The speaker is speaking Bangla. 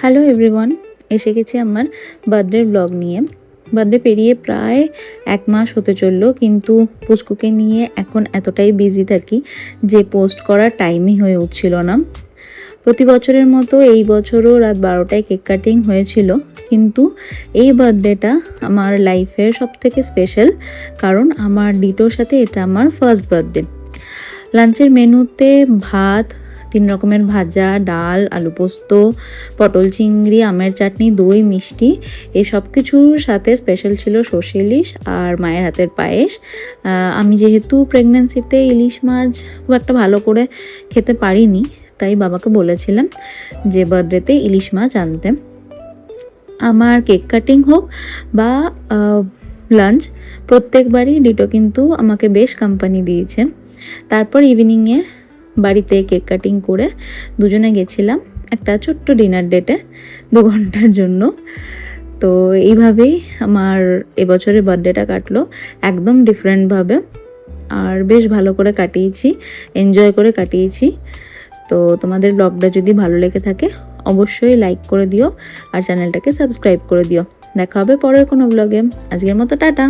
হ্যালো এভরিওয়ান, এসে গেছি আমার বার্থডে ব্লগ নিয়ে। বার্থডে পেরিয়ে প্রায় 1 মাস হতে চললো, কিন্তু পুচকুকে নিয়ে এখন এতটাই বিজি থাকি যে পোস্ট করার টাইমই হয়ে উঠছিল না। প্রতি বছরের মতো এই বছরও রাত 12টায় কেক কাটিং হয়েছিল, কিন্তু এই বার্থডেটা আমার লাইফের সবথেকে স্পেশাল, কারণ আমার ডিটোর সাথে এটা আমার ফার্স্ট বার্থডে। লাঞ্চের মেনুতে ভাত, 3 রকমের ভাজা, ডাল, আলু পোস্ত, পটল চিংড়ি, আমের চাটনি, দই, মিষ্টি, এই সব কিছুর সাথে স্পেশাল ছিল সর্ষে ইলিশ আর মায়ের হাতের পায়েস। আমি যেহেতু প্রেগন্যান্সিতে ইলিশ মাছ খুব একটা ভালো করে খেতে পারিনি, তাই বাবাকে বলেছিলাম যে বার্থডেতে ইলিশ মাছ আনতে। আমার কেক কাটিং হোক বা লাঞ্চ, প্রত্যেকবারই ডিটো কিন্তু আমাকে বেশ কোম্পানি দিয়েছে। তারপর ইভিনিংয়ে বাড়িতে কেক কাটিং করে দুজনে গেছিলাম একটা ছোট্ট ডিনার ডেটে 2 ঘন্টার জন্য। তো এইভাবেই আমার এবছরের বার্থডেটা কাটলো একদম ডিফারেন্টভাবে, আর বেশ ভালো করে কাটিয়েছি, এনজয় করে কাটিয়েছি। তো তোমাদের ব্লগটা যদি ভালো লেগে থাকে অবশ্যই লাইক করে দিও আর চ্যানেলটাকে সাবস্ক্রাইব করে দিও। দেখা হবে পরের কোনো ব্লগে। আজকের মতো টাটা।